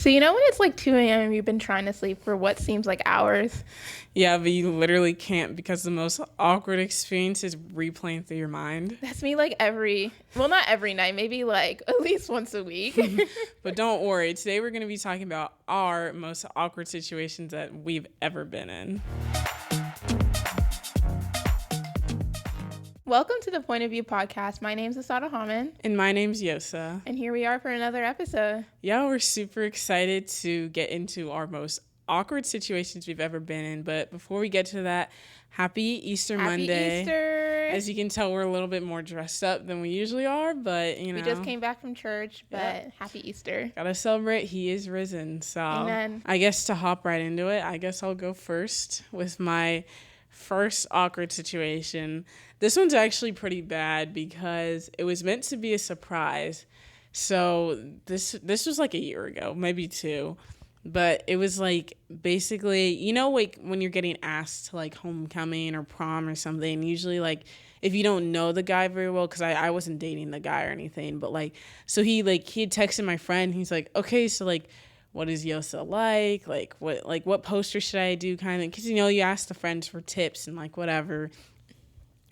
So you know when it's like 2 a.m. and you've been trying to sleep for what seems like hours? Yeah, but you literally can't because the most awkward experience is replaying through your mind. That's me like not every night, maybe like at least once a week. But don't worry, today we're going to be talking about our most awkward situations that we've ever been in. Welcome to the Point of View podcast. My name's Osatohamen. And my name's Uyiosa. And here we are for another episode. Yeah, we're super excited to get into our most awkward situations we've ever been in. But before we get to that, happy Easter Monday. Happy Easter. As you can tell, we're a little bit more dressed up than we usually are, but you know. We just came back from church, but happy Easter. Gotta celebrate. He is risen. So Amen. I guess to hop right into it, I guess I'll go first with my first awkward situation. This one's actually pretty bad because it was meant to be a surprise. So this was like a year ago, maybe two. But it was like basically, you know, like when you're getting asked to like homecoming or prom or something, usually like if you don't know the guy very well, because I wasn't dating the guy or anything, but like, so he had texted my friend. He's like, okay, so like, what is Yosa like? Like what poster should I do? Kind of, because you know, you ask the friends for tips and like whatever.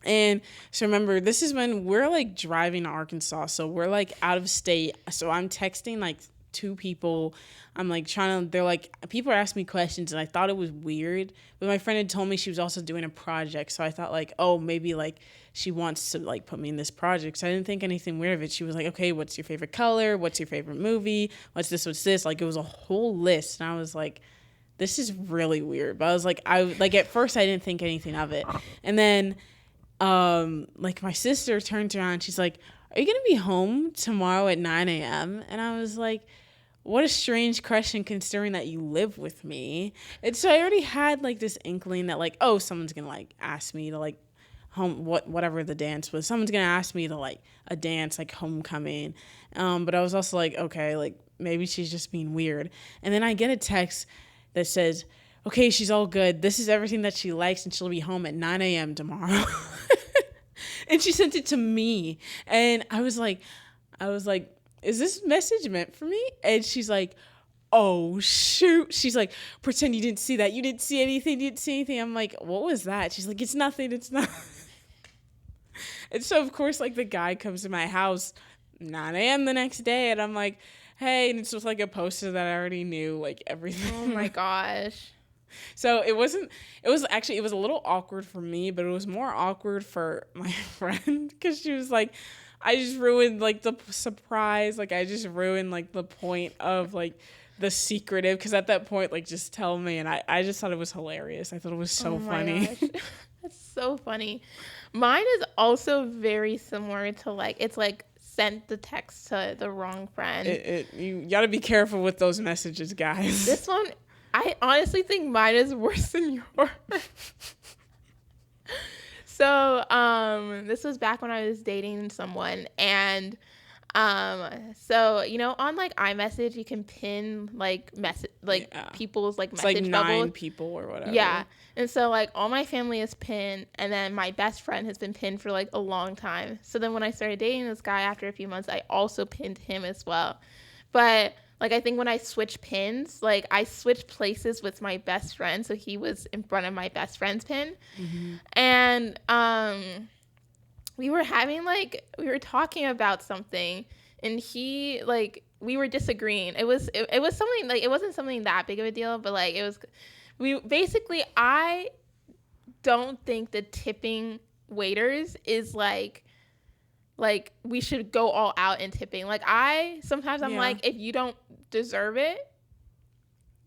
And so remember, this is when we're like driving to Arkansas. So we're like out of state. So I'm texting like two people. I'm like they're like, people are asking me questions and I thought it was weird. But my friend had told me she was also doing a project. So I thought like, oh, maybe like she wants to like put me in this project. So I didn't think anything weird of it. She was like, okay, what's your favorite color? What's your favorite movie? What's this? What's this? Like it was a whole list. And I was like, this is really weird. But I was like, at first I didn't think anything of it. And then like my sister turned around, she's like, are you gonna be home tomorrow at 9 a.m.? And I was like, what a strange question considering that you live with me. And so I already had like this inkling that like, oh, someone's gonna like ask me to like whatever the dance was, someone's gonna ask me to like a dance like homecoming. But I was also like, okay, like maybe she's just being weird. And then I get a text that says, okay, she's all good. This is everything that she likes, and she'll be home at 9 a.m. tomorrow. And she sent it to me. And I was like, is this message meant for me? And she's like, oh, shoot. She's like, pretend you didn't see that. You didn't see anything. You didn't see anything. I'm like, what was that? She's like, it's nothing. It's not. And so, of course, like the guy comes to my house 9 a.m. the next day. And I'm like, hey. And it's just like a poster that I already knew, like everything. Oh, my gosh. So it was a little awkward for me, but it was more awkward for my friend because she was like, I just ruined like the surprise. Like I just ruined like the point of like the secretive, because at that point, like just tell me. And I just thought it was hilarious. I thought it was so funny. That's so funny. Mine is also very similar to like, it's like sent the text to the wrong friend. You gotta be careful with those messages, guys. This one, I honestly think mine is worse than yours. So, this was back when I was dating someone, and, so, you know, on, like, iMessage, you can pin, like, people's, like, it's message like bubbles. 9 people or whatever. Yeah, and so, like, all my family is pinned, and then my best friend has been pinned for, like, a long time. So then when I started dating this guy after a few months, I also pinned him as well. But like, I think when I switched pins, like, I switched places with my best friend. So he was in front of my best friend's pin. Mm-hmm. And we were talking about something. And we were disagreeing. It was something, like, it wasn't something that big of a deal. But, like, I don't think the tipping waiters is, like we should go all out in tipping. Like sometimes I'm like, if you don't deserve it,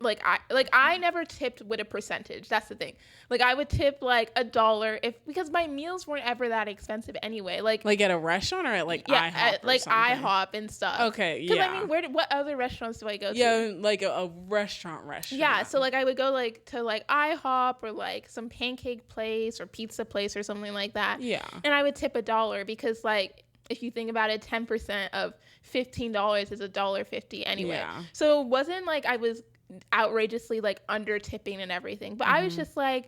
I never tipped with a percentage. That's the thing. Like I would tip like $1 because my meals weren't ever that expensive anyway. Like at a restaurant or at like IHOP at, like IHOP and stuff. Okay, yeah. Because I mean, what other restaurants do I go to? Yeah, like a restaurant. Yeah, so like I would go like to like IHOP or like some pancake place or pizza place or something like that. Yeah. And I would tip $1 because like if you think about it, 10% of $15 is $1.50 anyway. Yeah. So it wasn't like I was outrageously like under tipping and everything, but I was just like,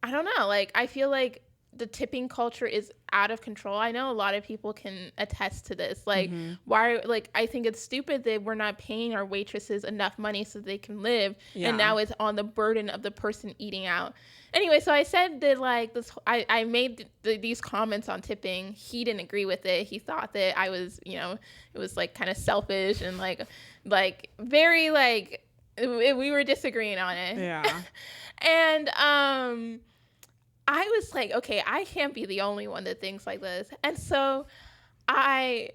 I don't know, like I feel like the tipping culture is out of control. I know a lot of people can attest to this. Like, why? Like, I think it's stupid that we're not paying our waitresses enough money so they can live, and now it's on the burden of the person eating out. Anyway, so I said that, like, this. I made these comments on tipping. He didn't agree with it. He thought that I was, it was like kind of selfish and like very like we were disagreeing on it. Yeah. And I was like, okay, I can't be the only one that thinks like this. And so I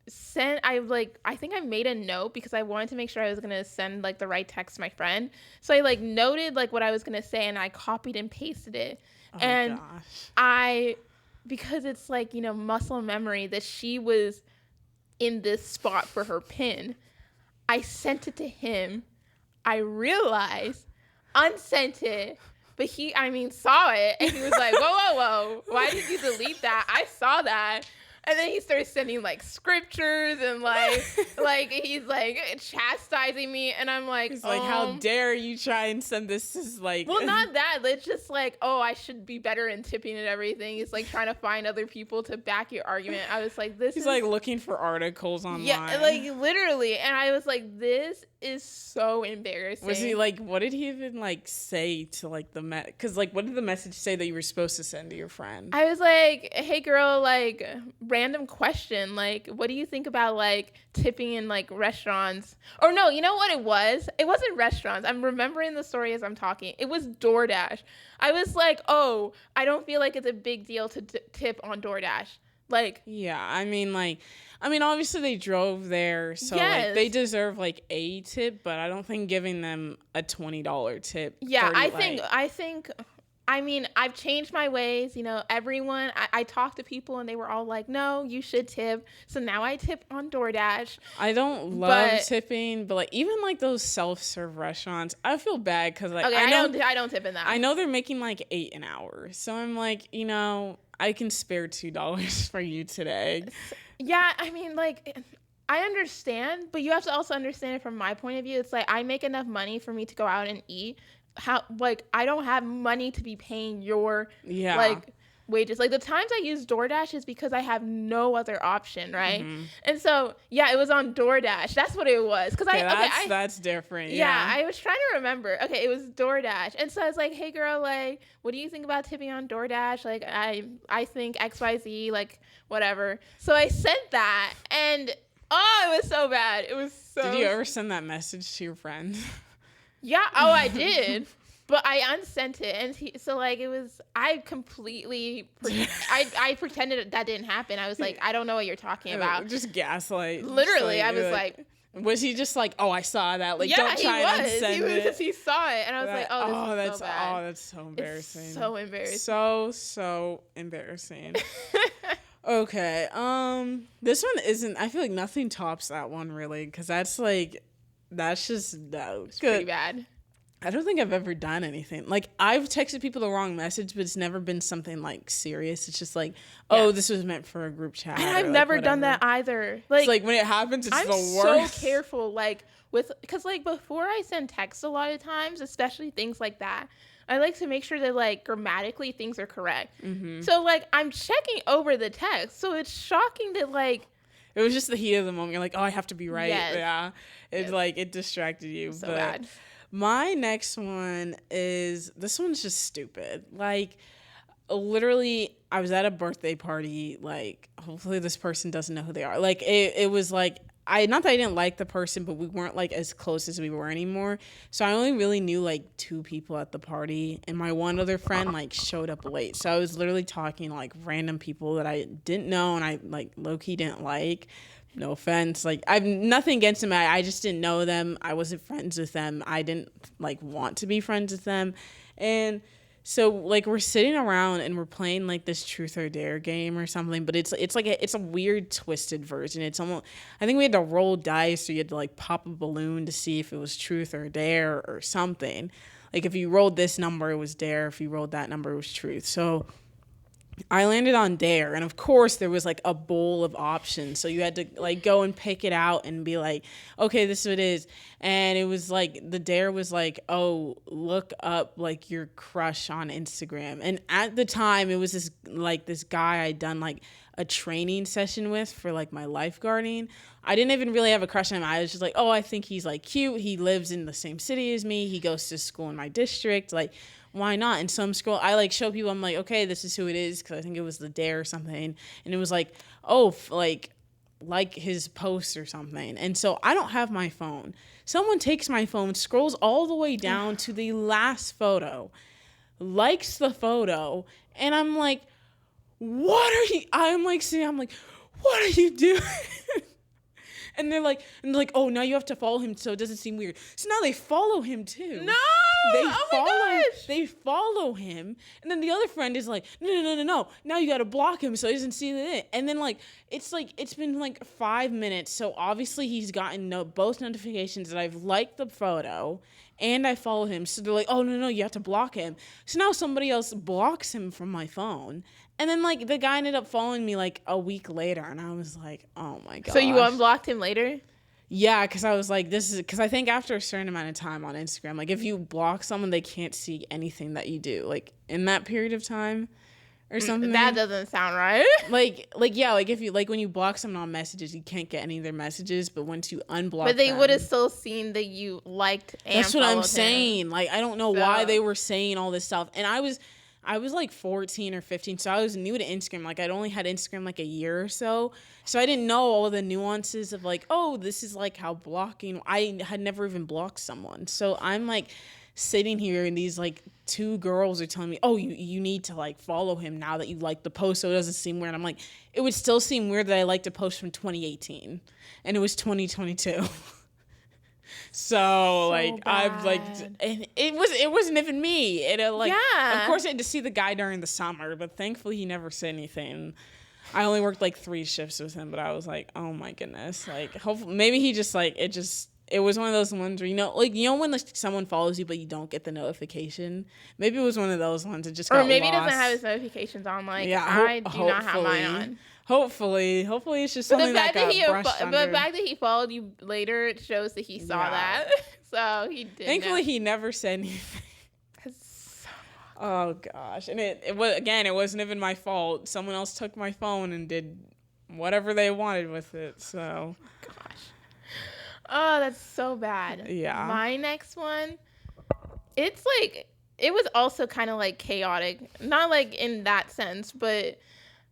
think I made a note because I wanted to make sure I was going to send like the right text to my friend. So I like noted like what I was going to say and I copied and pasted it. Oh, and gosh. Because it's like, muscle memory that she was in this spot for her pin, I sent it to him. I realized, unsent it. But he, saw it, and he was like, whoa, why did you delete that? I saw that. And then he started sending, like, scriptures and, like he's, like, chastising me. And I'm like, he's like, how dare you try and send this as, like... Well, not that. It's just like, I should be better in tipping and everything. He's, like, trying to find other people to back your argument. I was like, He's, like, looking for articles online. Yeah, like, literally. And I was like, this is so embarrassing. Was he, like, what did he even, like, say to, like, the... Because, like, what did the message say that you were supposed to send to your friend? I was like, hey, girl, like... random question, like, what do you think about like tipping in like restaurants? Or no, you know what it wasn't restaurants. I'm remembering the story as I'm talking. It was DoorDash. I was like, I don't feel like it's a big deal to tip on DoorDash. Like, yeah, obviously they drove there, so like they deserve like a tip, but I don't think giving them a $20 tip. Yeah, I think I've changed my ways. Everyone, I talked to people and they were all like, no, you should tip. So now I tip on DoorDash. I don't love tipping, but like even like those self-serve restaurants, I feel bad because like I don't tip in that. I know they're making like $8 an hour. So I'm like, I can spare $2 for you today. Yeah, I understand, but you have to also understand it from my point of view. It's like I make enough money for me to go out and eat. I don't have money to be paying your like wages. Like the times I use DoorDash is because I have no other option, right? Mm-hmm. And so it was on DoorDash. That's what it was. That's different. Yeah, I was trying to remember. Okay, it was DoorDash, and so I was like, hey girl, like, what do you think about tipping on DoorDash? Like, I think XYZ, like whatever. So I sent that, and it was so bad. It was so. Did you ever send that message to your friend? Yeah, I did, but I unsent it, and it was. I completely, I pretended that didn't happen. I was like, I don't know what you're talking about. Just gaslight. Literally, I was like, was he just like, I saw that? Like, don't try and unsend it. Because he saw it, and I was like, this is so bad. That's so embarrassing. It's so embarrassing. So embarrassing. Okay, this one isn't. I feel like nothing tops that one really, because that's just it's pretty bad. I don't think I've ever done anything. Like, I've texted people the wrong message, but it's never been something, like, serious. It's just like, this was meant for a group chat. And I've never done that either. Like, it's like, when it happens, it's the worst. I'm so careful, like, because, like, before I send texts a lot of times, especially things like that, I like to make sure that, like, grammatically things are correct. Mm-hmm. So, like, I'm checking over the text. So it's shocking that, like, it was just the heat of the moment. You're like, I have to be right. Yes. Yeah. It's like, it distracted you. So bad. My next one is, this one's just stupid. Like, literally, I was at a birthday party. Like, hopefully this person doesn't know who they are. Like, it was like, not that I didn't like the person, but we weren't like as close as we were anymore. So I only really knew like 2 people at the party, and my one other friend like showed up late. So I was literally talking to like random people that I didn't know and I like low-key didn't like. No offense. Like, I've nothing against them. I just didn't know them. I wasn't friends with them. I didn't like want to be friends with them. And so like we're sitting around and we're playing like this truth or dare game or something, but it's a weird twisted version. It's almost, I think we had to roll dice, or you had to like pop a balloon to see if it was truth or dare or something. Like if you rolled this number, it was dare. If you rolled that number, it was truth. So I landed on Dare, and of course there was like a bowl of options, so you had to like go and pick it out and be like, okay, this is what it is. And it was like the Dare was like, oh, look up like your crush on Instagram. And at the time it was this guy I'd done like a training session with for like my lifeguarding. I didn't even really have a crush on him. I was just like, oh, I think he's like cute. He lives in the same city as me. He goes to school in my district. Like, why not? And some scroll, I like show people, I'm like, okay, this is who it is, because I think it was the Dare or something. And it was like, oh, like his post or something. And so I don't have my phone. Someone takes my phone, scrolls all the way down to the last photo, likes the photo, and I'm like, what are you? I'm like, what are you doing? And they're like, oh, now you have to follow him so it doesn't seem weird. So now they follow him too. No! Oh my gosh! They follow him. And then the other friend is like, no. Now you got to block him so he doesn't see it. And then it's been like 5 minutes. So obviously he's gotten both notifications that I've liked the photo and I follow him. So they're like, oh, no, you have to block him. So now somebody else blocks him from my phone. And then, like, the guy ended up following me, like, a week later. And I was like, oh, my God. So you unblocked him later? Yeah, because I was like, because I think after a certain amount of time on Instagram, like, if you block someone, they can't see anything that you do, like, in that period of time or something. That doesn't sound right. Yeah, like, if you, like, when you block someone on messages, you can't get any of their messages. But once you unblock But they them, would have still seen that you liked and that's what I'm followed saying. him. Like, I don't know why they were saying all this stuff. And I was like 14 or 15, so I was new to Instagram. Like, I'd only had Instagram like a year or so. So I didn't know all the nuances of like, oh, this is like how blocking. I had never even blocked someone. So I'm like sitting here and these like two girls are telling me, oh, you need to like follow him now that you like the post so it doesn't seem weird. I'm like, it would still seem weird that I liked a post from 2018 and it was 2022. So like bad. I've like, and it wasn't even me. Of course I had to see the guy during the summer, but thankfully he never said anything. I only worked like 3 shifts with him, but I was like, oh my goodness, like hopefully maybe he just like it was one of those ones where when like someone follows you but you don't get the notification. Maybe it was one of those ones that just got or maybe lost. He doesn't have his notifications on. Like I do not have mine on. Hopefully it's just something that got brushed under. But the fact that he followed you later, it shows that he saw that. So he did. Thankfully, he never said anything. Oh gosh, and it wasn't even my fault. Someone else took my phone and did whatever they wanted with it. So, gosh, oh, that's so bad. Yeah. My next one, it's like it was also kind of like chaotic, not like in that sense, but.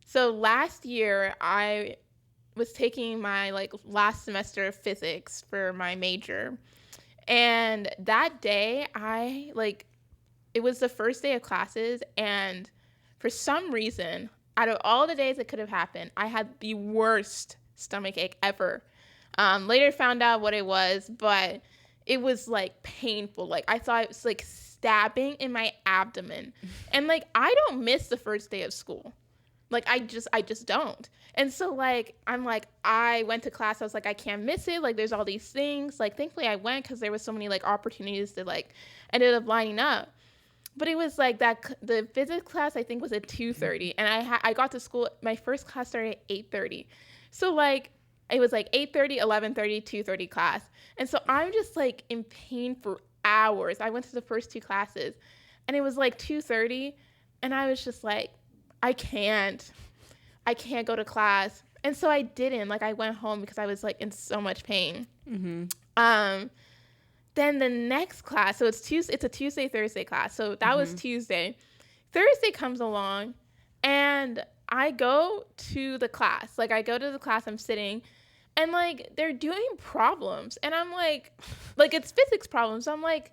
So last year, I was taking my like last semester of physics for my major. And that day, it was the first day of classes. And for some reason, out of all the days it could have happened, I had the worst stomach ache ever. Later found out what it was, but it was like painful. Like I thought it was like stabbing in my abdomen. And like, I don't miss the first day of school. Like, I just don't. And so, like, I went to class. I was like, I can't miss it. Like, there's all these things. Like, thankfully, I went because there was so many, like, opportunities that, like, ended up lining up. But it was, like, the physics class, I think, was at 2:30. And I got to school. My first class started at 8:30. So, like, it was, like, 8:30, 11:30, 2:30 class. And so I'm just, like, in pain for hours. I went to the first 2 classes. And it was, like, 2:30. And I was just, like, I can't go to class. And so I didn't. Like, I went home because I was, like, in so much pain. Mm-hmm. Then the next class, so it's a Tuesday, Thursday class. So that was Tuesday. Thursday comes along, and I go to the class. Like, I go to the class, I'm sitting, and, like, they're doing problems. And I'm like, it's physics problems. I'm like,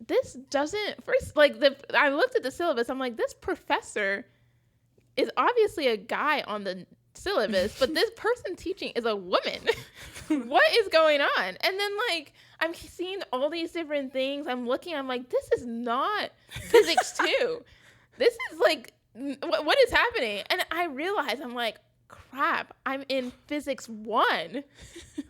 this doesn't, first, like, I looked at the syllabus. I'm like, this professor is obviously a guy on the syllabus, but this person teaching is a woman. What is going on? And then, like, I'm seeing all these different things. I'm looking, I'm like, this is not physics 2. This is, like, what is happening? And I realize, I'm like, crap, I'm in physics 1,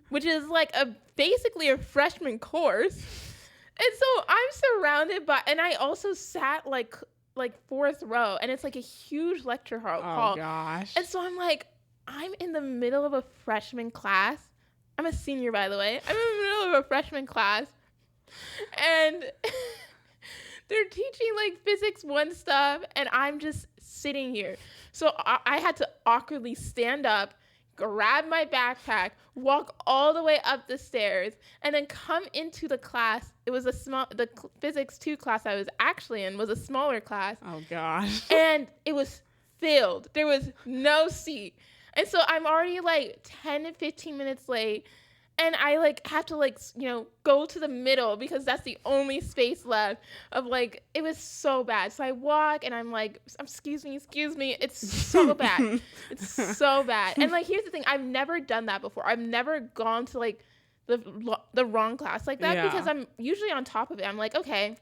which is, like, basically a freshman course. And so I'm surrounded by, and I also sat, like, like 4th row, and it's like a huge lecture hall. Oh gosh. And so I'm like, I'm in the middle of a freshman class. I'm a senior, by the way. I'm in the middle of a freshman class, and they're teaching like physics 1 stuff, and I'm just sitting here. So I had to awkwardly stand up, grab my backpack, walk all the way up the stairs, and then come into the class. It was the physics 2 class I was actually in was a smaller class. Oh gosh. And it was filled. There was no seat. And so I'm already like 10 to 15 minutes late. And I like have to like, go to the middle because that's the only space left of like, it was so bad. So I walk and I'm like, excuse me. It's so bad. It's so bad. And like, here's the thing. I've never done that before. I've never gone to like the wrong class like that because I'm usually on top of it. I'm like, okay,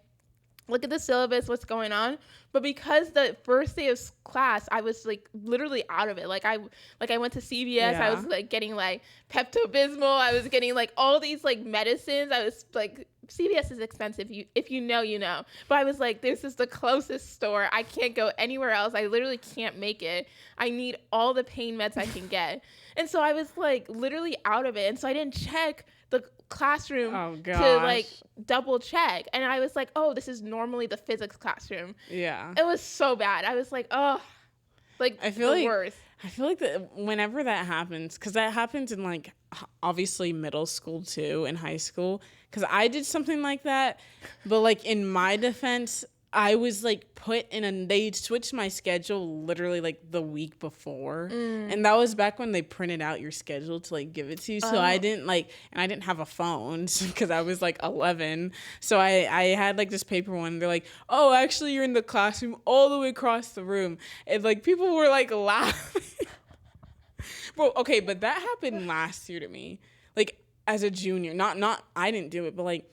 look at the syllabus, what's going on. But because the first day of class, I was like literally out of it. Like I went to CVS. I was like getting like Pepto-Bismol. I was getting like all these like medicines. I was like, CVS is expensive. If you know, you know. But I was like, this is the closest store. I can't go anywhere else. I literally can't make it. I need all the pain meds I can get. And so I was like literally out of it. And so I didn't check the classroom to like double check. And I was like, oh, this is normally the physics classroom. Yeah. It was so bad. I was like, oh, like I feel the worst. I feel like that whenever that happens, because that happens in like obviously middle school too, in high school, because I did something like that. But like in my defense, I was like they switched my schedule literally like the week before. And that was back when they printed out your schedule to like give it to you. So I didn't have a phone because I was like 11. So I had like this paper one. And they're like, oh, actually you're in the classroom all the way across the room. And like people were like laughing. Bro, okay, but that happened last year to me. Like as a junior, not I didn't do it, but like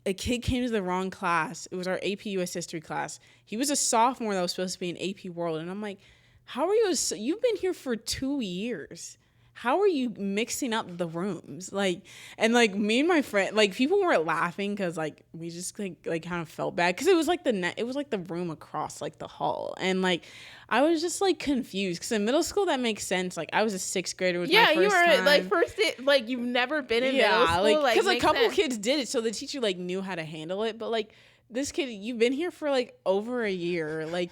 a kid came to the wrong class. It was our AP US history class. He was a sophomore that was supposed to be in AP World. And I'm like, how are you? You've been here for 2 years. How are you mixing up the rooms? Like, and like me and my friend, like people weren't laughing because like we just like kind of felt bad because it was like the room across like the hall. And like I was just like confused because in middle school that makes sense. Like I was a 6th grader with my first time. Yeah, you were like like you've never been in middle school. Like because a couple kids did it, so the teacher like knew how to handle it. But like this kid, you've been here for like over a year, like.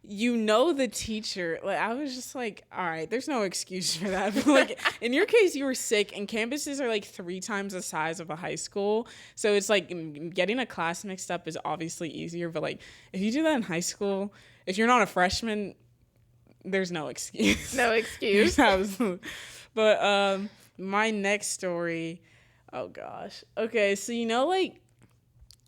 You know the teacher. Like I was just like, all right, there's no excuse for that. But like in your case, you were sick, and campuses are like 3 times the size of a high school, so it's like getting a class mixed up is obviously easier. But like if you do that in high school, if you're not a freshman, there's no excuse. No excuse. But my next story. Oh gosh. Okay, so like.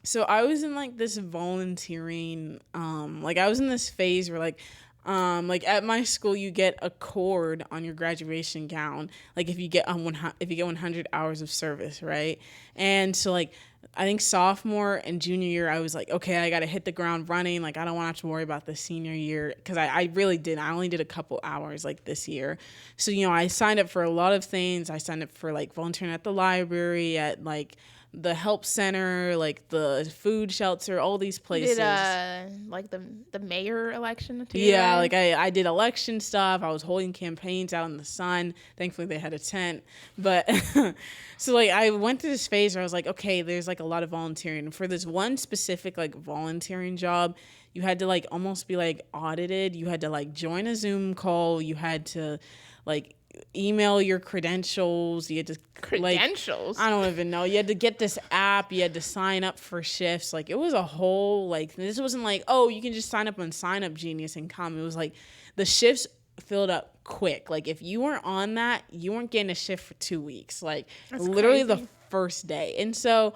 So I was in like this volunteering, like I was in this phase where like at my school you get a cord on your graduation gown, like if you get 100 hours of service, right? And so like I think sophomore and junior year I was like, okay, I got to hit the ground running. Like I don't want to have to worry about the senior year because I really did. I only did a couple hours like this year. So I signed up for a lot of things. I signed up for like volunteering at the library, at like the help center, like the food shelter, all these places. You did like the mayor election too? Yeah, right? Like I did election stuff. I was holding campaigns out in the sun. Thankfully they had a tent. But so like I went through this phase where I was like, okay, there's like a lot of volunteering. And for this one specific like volunteering job, you had to like almost be like audited. You had to like join a Zoom call. You had to like email your credentials. You had to credentials. Like, I don't even know. You had to get this app. You had to sign up for shifts. Like it was a whole like this wasn't like, oh, you can just sign up on Sign Up Genius and come. It was like the shifts filled up quick. Like if you weren't on that, you weren't getting a shift for 2 weeks. Like that's literally crazy. The first day. And so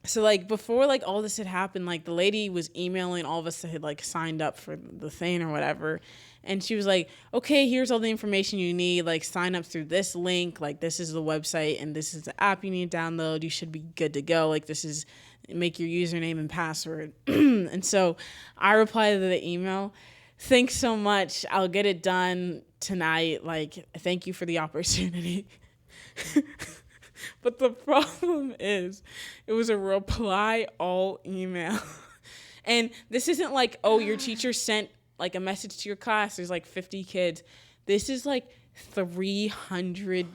so like before like all this had happened, like the lady was emailing all of us that had like signed up for the thing or whatever. And she was like, okay, here's all the information you need. Like sign up through this link. Like this is the website and this is the app you need to download. You should be good to go. Like this is make your username and password. And so I replied to the email, thanks so much. I'll get it done tonight. Like, thank you for the opportunity. But the problem is it was a reply all email. And this isn't like, oh, your teacher sent like a message to your class. There's like 50 kids. This is like 300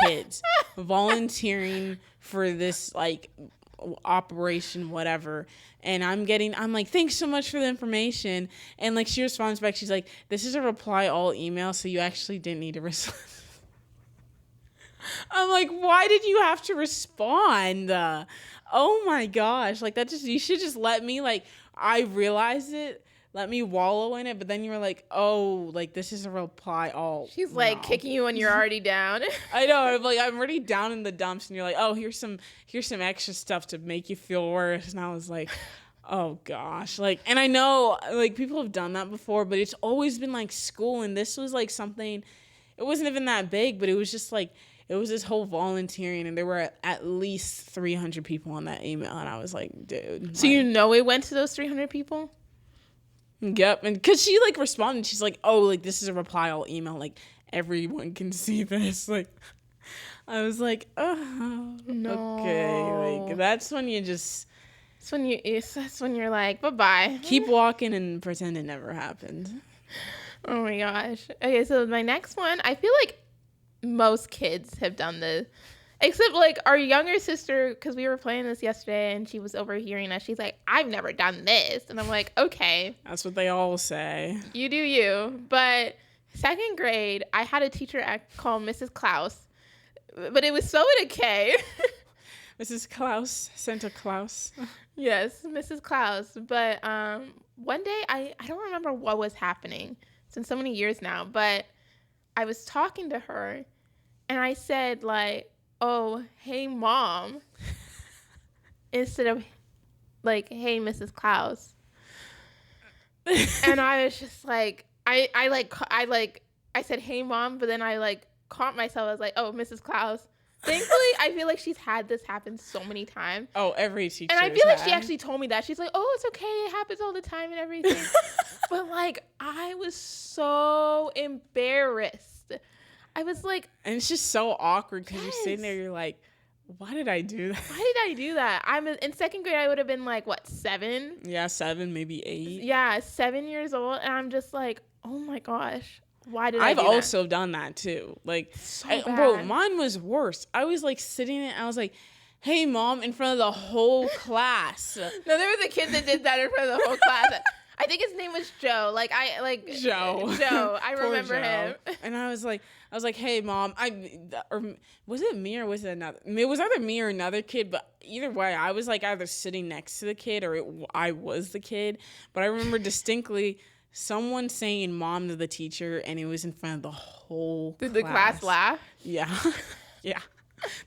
kids volunteering for this like operation, whatever. And I'm like, thanks so much for the information. And like, she responds back. She's like, this is a reply all email. So you actually didn't need to respond. I'm like, why did you have to respond? Oh my gosh. Like you should just let me, like, I realized it. Let me wallow in it. But then you were like, oh, like this is a reply all. She's like kicking you when you're already down. I know. I'm already down in the dumps. And you're like, oh, here's some extra stuff to make you feel worse. And I was like, oh gosh. Like, and I know like people have done that before, but it's always been like school. And this was like something, it wasn't even that big, but it was just like, it was this whole volunteering, and there were at least 300 people on that email. And I was like, dude. So like, it went to those 300 people? Yep. And because she like responded, she's like, oh, like this is a reply all email. Like everyone can see this. Like, I was like, oh, no. Okay. Like that's when you just. That's when you're like, bye-bye. Keep walking and pretend it never happened. Oh my gosh. Okay, so my next one, I feel like most kids have done this, except like our younger sister, because we were playing this yesterday and she was overhearing us. She's like, I've never done this. And I'm like, okay, that's what they all say, you do you. But second grade, I had a teacher called Mrs. Klaus, but it was so in a K. Mrs. Klaus, Santa Claus. Yes, Mrs. Klaus. But one day, I don't remember what was happening. It's been so many years now, but I was talking to her, and I said, like, oh, hey, Mom, instead of, like, hey, Mrs. Klaus. And I was just like, I said, hey, Mom, but then I, like, caught myself. I was like, oh, Mrs. Klaus. Thankfully, I feel like she's had this happen so many times. Oh, every teacher. And I feel like she actually told me that. She's like, oh, it's okay. It happens all the time and everything. But, like, I was so embarrassed. I was like... And it's just so awkward because you're sitting there, you're like, why did I do that? Why did I do that? In second grade, I would have been, like, what, 7? Yeah, 7, maybe 8. Yeah, 7 years old. And I'm just like, oh, my gosh. Why did I've I do that? also done that too. Like, so bad. Bro, mine was worse. I was like sitting and I was like, hey, Mom, in front of the whole class. No, there was a kid that did that in front of the whole class. I think his name was Joe. Joe. I remember him. And I was like, hey, Mom. Or was it me or was it another? It was either me or another kid, but either way, I was like either sitting next to the kid or I was the kid. But I remember distinctly someone saying Mom to the teacher, and it was in front of the whole class. Did the class laugh? Yeah. Yeah.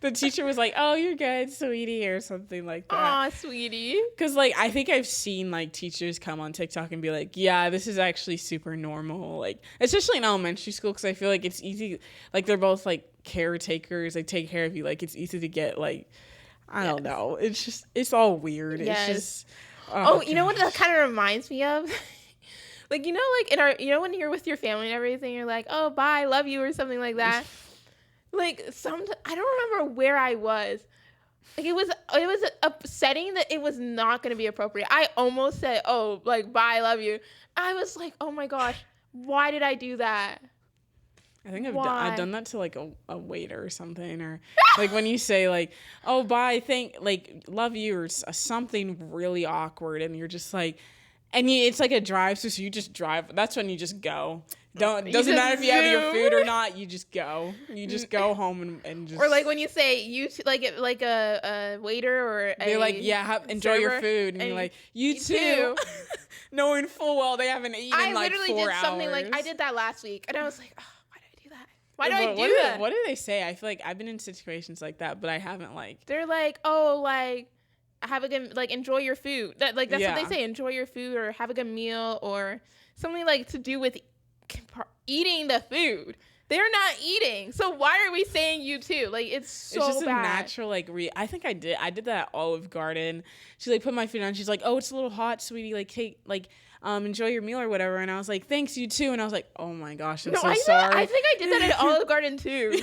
The teacher was like, oh, you're good, sweetie, or something like that. Aw, sweetie. Because, like, I think I've seen, like, teachers come on TikTok and be like, yeah, this is actually super normal. Like, especially in elementary school, because I feel like it's easy. Like, they're both, like, caretakers. They take care of you. Like, it's easy to get, like, I don't know. It's just, it's all weird. Yes. It's just, you know what that kind of reminds me of? Like, you know, like, when you're with your family and everything, you're like, oh, bye, love you, or something like that. Like, I don't remember where I was. Like, it was a setting that it was not going to be appropriate. I almost said, oh, like, bye, love you. I was like, oh my gosh, why did I do that? I think I've done that to, like, a waiter or something. Or, like, when you say, like, oh, bye, love you, or something really awkward, and you're just like, and it's like a drive-through, so you just drive. That's when you just go. Doesn't matter if you have your food or not. You just go. You just go home and just. Or like when you say like a waiter or they're like, yeah, enjoy your food, and you're like, you too. Knowing full well they haven't eaten in like 4 hours. I literally did something like I did that last week, and I was like, oh, why did I do that? Why do I do that? What do they say? I feel like I've been in situations like that, but I haven't like. They're like, oh, like. Have a good, like, enjoy your food. That's what they say. Enjoy your food, or have a good meal, or something like to do with eating the food. They're not eating, so why are we saying you too? Like, it's just bad. A natural like I think I did that at Olive Garden. She like put my food on. She's like, oh, it's a little hot, sweetie. Like, take enjoy your meal or whatever. And I was like, thanks, you too. And I was like, oh my gosh, I'm so sorry. I think I did that at Olive Garden too.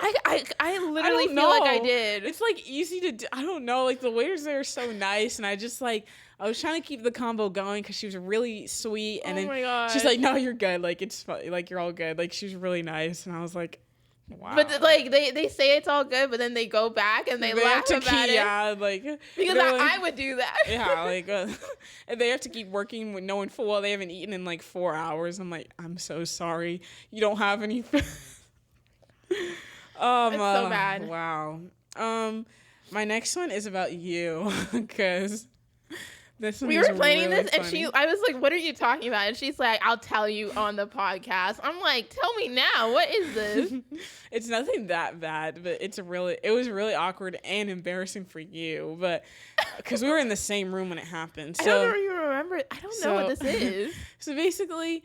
I literally feel like I did. It's like easy to do. I don't know. Like the waiters there are so nice, and I just like I was trying to keep the combo going because she was really sweet, and Oh my gosh. she's like, "No, you're good. Like it's fine. Like you're all good." Like she was really nice, and I was like, "Wow." But like they say it's all good, but then they go back and they laugh about it. Yeah, like because I would do that. Yeah, like and they have to keep working with knowing full well they haven't eaten in like 4 hours. I'm like, I'm so sorry. You don't have any. It's so bad. Wow. My next one is about you because this one we were planning really this, funny. and I was like, "What are you talking about?" And she's like, "I'll tell you on the podcast." I'm like, "Tell me now. What is this?" It's nothing that bad, but it was really awkward and embarrassing for you, but because we were in the same room when it happened. So, I don't even remember it. I don't know what this is. So basically,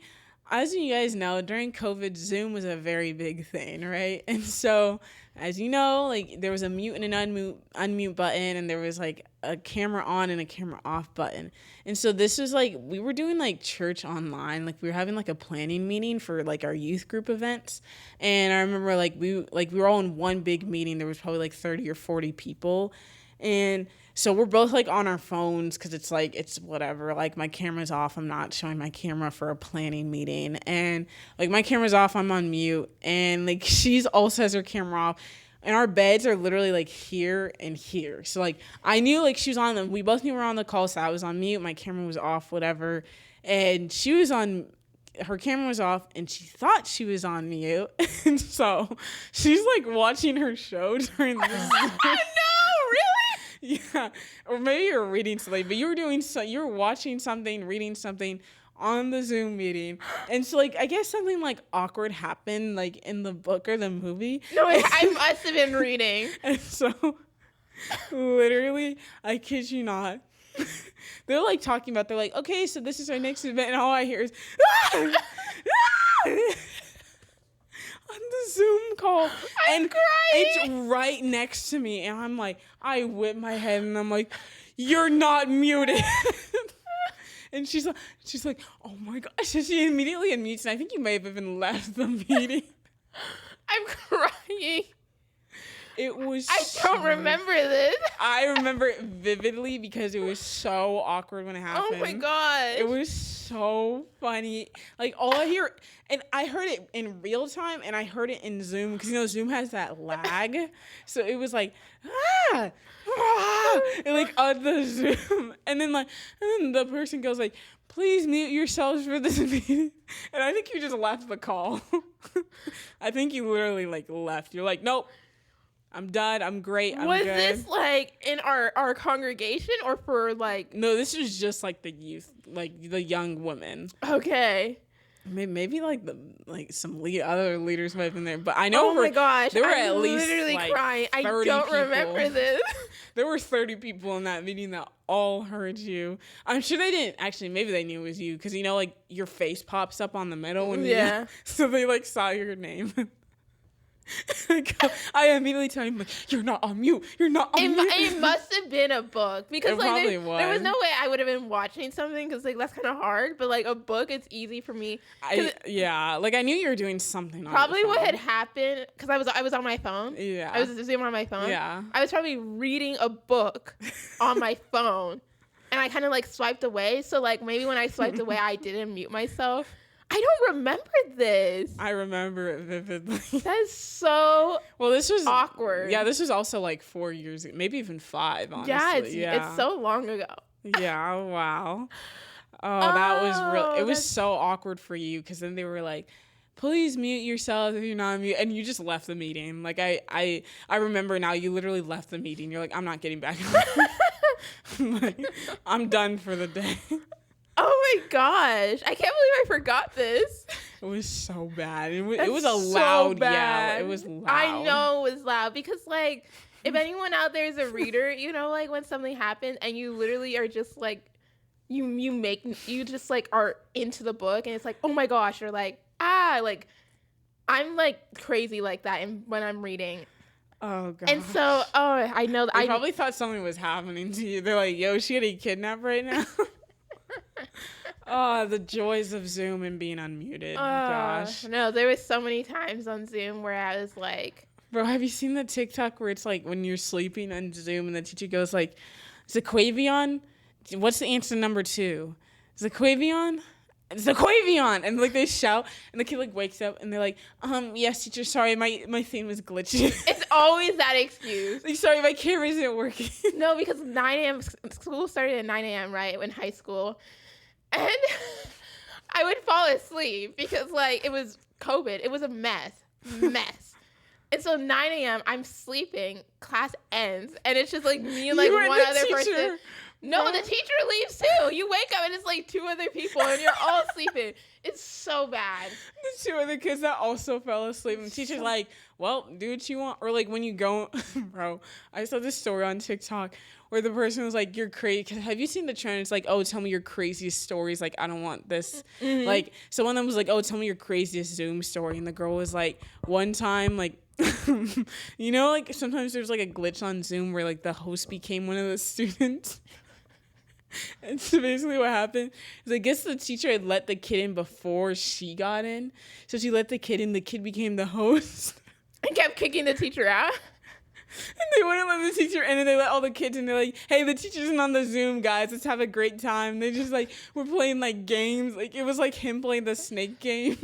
as you guys know, during COVID, Zoom was a very big thing, right? And so, as you know, like there was a mute and an unmute button, and there was like a camera on and a camera off button. And so this was like we were doing like church online, like we were having like a planning meeting for like our youth group events. And I remember like we were all in one big meeting. There was probably like 30 or 40 people. And so we're both like on our phones because it's like it's whatever, like my camera's off, I'm not showing my camera for a planning meeting, and like my camera's off, I'm on mute, and like she's also has her camera off, and our beds are literally like here and here. So like I knew like she was on them, we both knew we were on the call, so I was on mute, my camera was off, whatever, and she was on, her camera was off and she thought she was on mute. And so she's like watching her show during this. No, really? Yeah, or maybe you were reading something, but you were watching something, reading something on the Zoom meeting, and so like I guess something like awkward happened like in the book or the movie. No, I must have been reading. And so, literally, I kid you not, they're like talking about, they're like, okay, so this is our next event, and all I hear is on the Zoom call, I'm crying. It's right next to me, and I'm like, I whip my head, and I'm like, you're not muted. And she's like, oh my gosh. So she immediately unmutes, and I think you may have even left the meeting. I'm crying. It was I don't remember this. I remember it vividly because it was so awkward when it happened. Oh my gosh. It was so funny. Like all I hear, and I heard it in real time, and I heard it in Zoom because you know Zoom has that lag, so it was like and like on the Zoom, and then the person goes like, "Please mute yourselves for this meeting," and I think you just left the call. I think you literally like left. You're like, nope. I'm done. I'm great. I'm was good. this like in our congregation or for like? No, this was just like the youth, like the young women. Okay. Maybe like some other leaders might have been there, but I know. Oh my gosh! There were I'm at least literally like crying. I don't people. remember this. There were 30 people in that meeting that all heard you. I'm sure they didn't actually. Maybe they knew it was you because you know, like your face pops up on the middle when you. So they like saw your name. I immediately tell him like, you're not on mute. You're not on mute. It must have been a book because It like probably there was no way I would have been watching something because like that's kind of hard. But like a book, it's easy for me. Like I knew you were doing something. Probably what had happened because I was on my phone. Yeah, I was Zoom on my phone. Yeah, I was probably reading a book on my phone, and I kind of like swiped away. So like maybe when I swiped away, I didn't mute myself. I don't remember this. I remember it vividly. That is so this was awkward. Yeah, this was also like 4 years, maybe even 5, honestly. Yeah, it's so long ago. Yeah, wow. Oh, that was real. It was so awkward for you because then they were like, please mute yourself if you're not mute, and you just left the meeting. Like I remember now, you literally left the meeting. You're like, I'm not getting back on. Like, I'm done for the day. Oh my gosh. I can't believe I forgot this. It was so bad. It was a loud yell. It was loud. I know it was loud because like if anyone out there is a reader, you know, like when something happens and you literally are just like you just like are into the book and it's like, oh my gosh, or like, like I'm like crazy like that when I'm reading. Oh god. And so I know that I probably thought something was happening to you. They're like, yo, is she getting kidnapped right now? Oh, the joys of Zoom and being unmuted. Gosh. No, there was so many times on Zoom where I was like, Bro, have you seen the TikTok where it's like when you're sleeping on Zoom and the teacher goes like, Zaquavion? What's the answer number 2? Zaquavion? Zaquavion! And like they shout and the kid like wakes up and they're like, yes, teacher, sorry, my thing was glitching. It's always that excuse. Like, sorry, my camera isn't working. No, because 9 a.m. school started at 9 a.m., right, in high school. And I would fall asleep because, like, it was COVID. It was a mess. And so 9 a.m., I'm sleeping, class ends, and it's just, like, me and, like, one other person. No, the teacher leaves, too. You wake up, and it's, like, 2 other people, and you're all sleeping. It's so bad. The 2 other kids that also fell asleep. And the teacher's like, well, do what you want. Or, like, when you go, bro, I saw this story on TikTok where the person was like, you're crazy. Have you seen the trend? It's like, oh, tell me your craziest stories. Like, I don't want this. Mm-hmm. Like, so one of them was like, oh, tell me your craziest Zoom story. And the girl was like, one time, like, you know, like, sometimes there's, like, a glitch on Zoom where, like, the host became one of the students. And so basically what happened is I guess the teacher had let the kid in before she got in. So she let the kid in. The kid became the host. And kept kicking the teacher out. And they wouldn't let the teacher in, and they let all the kids in. They're like, hey, the teacher's in on the Zoom, guys. Let's have a great time. They just, like, were playing, like, games. Like, it was, like, him playing the snake game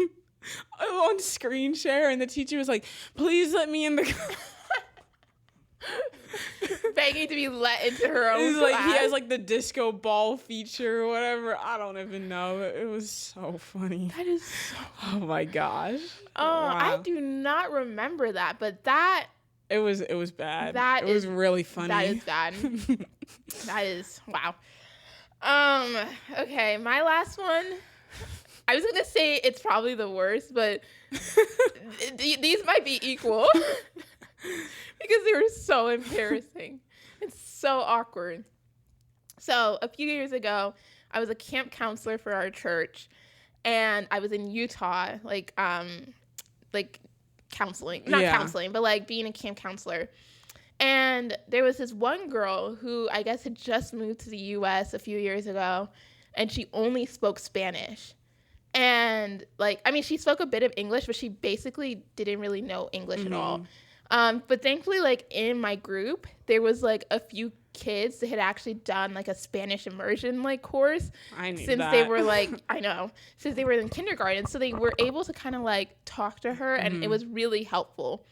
on screen share. And the teacher was like, please let me in the begging to be let into her own class. Like, he has, like, the disco ball feature or whatever. I don't even know. It was so funny. That is so funny. Oh, my gosh. Oh, wow. I do not remember that, but that... It was bad. It was really funny. That is bad. That is, wow. Okay, my last one. I was going to say it's probably the worst, but these might be equal. Because they were so embarrassing. It's so awkward. So a few years ago, I was a camp counselor for our church, and I was in Utah, like counseling, not counseling, but like being a camp counselor. And there was this one girl who I guess had just moved to the U.S. a few years ago, and she only spoke Spanish. And like, I mean, she spoke a bit of English, but she basically didn't really know English at all. But thankfully, like in my group, there was like a few kids that had actually done like a Spanish immersion like course. They were like, I know, since they were in kindergarten. So they were able to kind of like talk to her, and it was really helpful.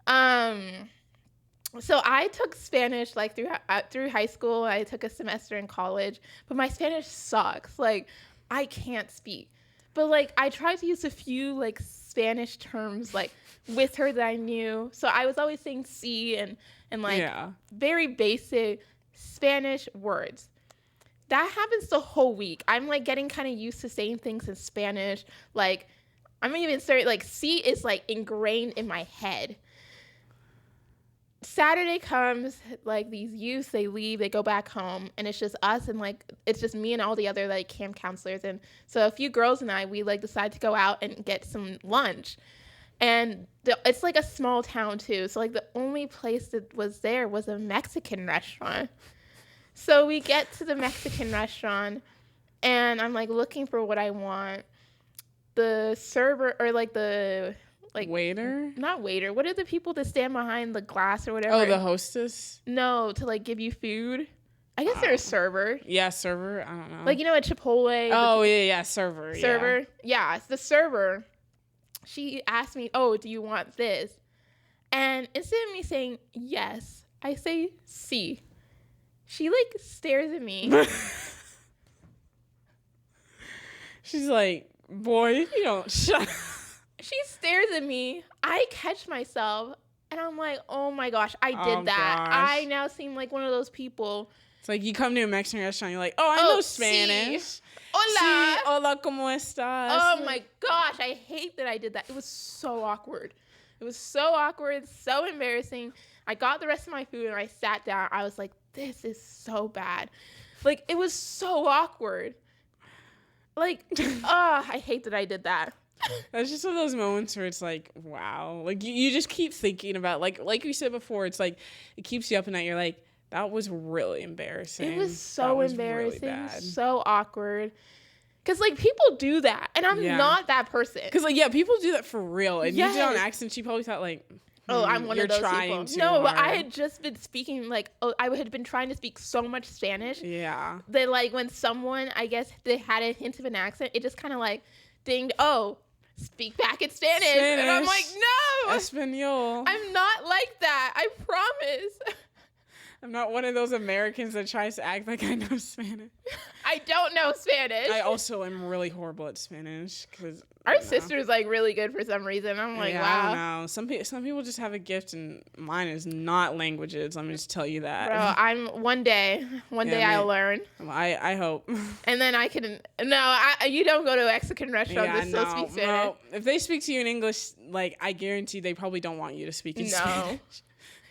So I took Spanish like through high school. I took a semester in college, but my Spanish sucks. Like I can't speak, but like I tried to use a few like Spanish terms like with her that I knew. So I was always saying sí and like very basic Spanish words. That happens the whole week. I'm like getting kind of used to saying things in Spanish. Like I'm even starting like sí is like ingrained in my head. Saturday comes, like these youths, they leave, they go back home, and it's just us and like it's just me and all the other like camp counselors. And so a few girls and I, we like decide to go out and get some lunch. And it's like a small town too, so like the only place that was there was a Mexican restaurant. So we get to the Mexican restaurant, and I'm like looking for what I want. The server or like the waiter? Not waiter. What are the people that stand behind the glass or whatever? Oh, the hostess? No, to like give you food. I guess they're a server. Yeah, server. I don't know. Like, you know, at Chipotle. Oh, yeah, server. Server. Yeah, it's the server. She asked me, oh, do you want this? And instead of me saying yes, I say sí. She like stares at me. She's like, boy, you don't shut up. She stares at me. I catch myself, and I'm like, oh my gosh, I did that. Gosh. I now seem like one of those people. It's like you come to a Mexican restaurant, you're like, oh, I know Spanish. Sí. Hola. Sí, hola, ¿cómo estás? Oh my gosh, I hate that I did that. It was so awkward. It was so awkward, so embarrassing. I got the rest of my food, and I sat down. I was like, this is so bad. Like, it was so awkward. Like, I hate that I did that. That's just one of those moments where it's like, wow. Like, you just keep thinking about, like you said before, it's like, it keeps you up at night. You're like, that was really embarrassing. It was so embarrassing, really so awkward. Because, like, people do that, and I'm not that person. Because, like, yeah, people do that for real. And you did it on accident, she probably thought, like, Oh, I'm one You're of those trying people. too No, hard. I had just been speaking I had been trying to speak so much Spanish. Yeah. That like when someone, I guess they had a hint of an accent, it just kind of like dinged. Oh, speak back in Spanish. And I'm like, no, Espanol. I'm not like that. I promise. I'm not one of those Americans that tries to act like I know Spanish. I don't know Spanish. I also am really horrible at Spanish because our sister's like really good for some reason. I'm like, wow. I don't know. Some people just have a gift, and mine is not languages. Let me just tell you that. Bro, I'm one day I'll learn. I hope. And then I can. No, you don't go to a Mexican restaurant that still speak Spanish. No. If they speak to you in English, like I guarantee they probably don't want you to speak in Spanish.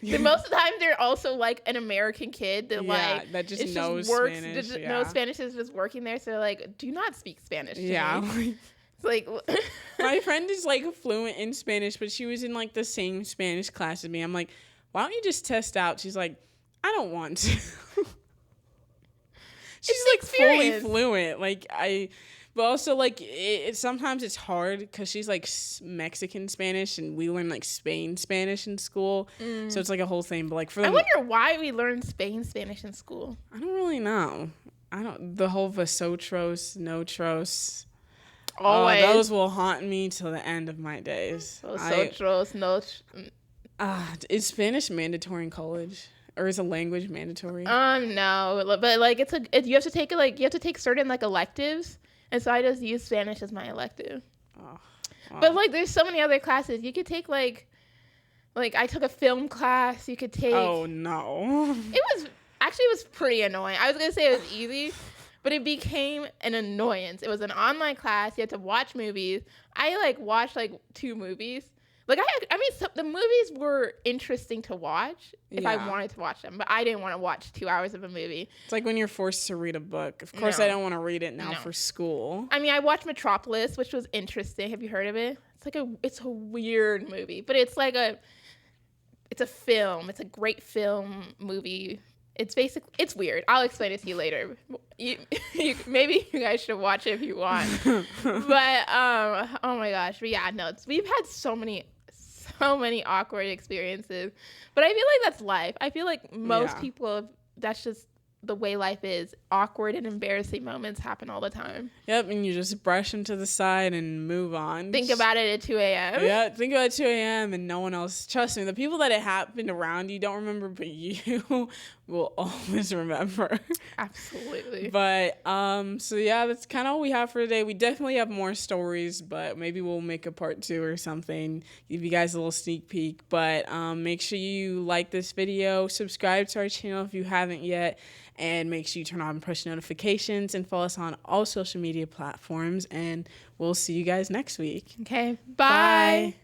But most of the time, they're also like an American kid that just knows Spanish. Knows Spanish is just working there. So they're like, do not speak Spanish. To me. It's like my friend is like fluent in Spanish, but she was in like the same Spanish class as me. I'm like, why don't you just test out? She's like, I don't want to. She's like fully fluent. But also, like, sometimes it's hard because she's, like, Mexican Spanish, and we learn, like, Spain Spanish in school. So it's, like, a whole thing. But, like, I wonder why we learn Spain Spanish in school. I don't really know. The whole vosotros, notros. Always. Those will haunt me till the end of my days. Vosotros, is Spanish mandatory in college? Or is a language mandatory? No. But, like, you have to take, like, you have to take certain, like, electives. And so I just use Spanish as my elective. Oh, wow. But, like, there's so many other classes. You could take, like I took a film class. You could take... Oh, no. It was pretty annoying. I was going to say it was easy, but it became an annoyance. It was an online class. You had to watch movies. I, like, watched, like, 2 movies. Like, the movies were interesting to watch if I wanted to watch them, but I didn't want to watch 2 hours of a movie. It's like when you're forced to read a book. Of course, I don't want to read it now for school. I mean, I watched Metropolis, which was interesting. Have you heard of it? It's a weird movie, but it's a film. It's a great film movie. It's weird. I'll explain it to you later. Maybe you guys should watch it if you want. But oh my gosh, but yeah, no, we've had so many awkward experiences. But I feel like that's life. I feel like most people, that's just the way life is. Awkward and embarrassing moments happen all the time. Yep, and you just brush them to the side and move on. Think about it at 2 a.m. Yeah, think about it at 2 a.m. and no one else. Trust me, the people that it happened around you don't remember, but you will always remember. Absolutely. But, so yeah, that's kind of all we have for today. We definitely have more stories, but maybe we'll make a part 2 or something. Give you guys a little sneak peek. But make sure you like this video, subscribe to our channel if you haven't yet, and make sure you turn on push notifications and follow us on all social media platforms. And we'll see you guys next week. Okay. Bye.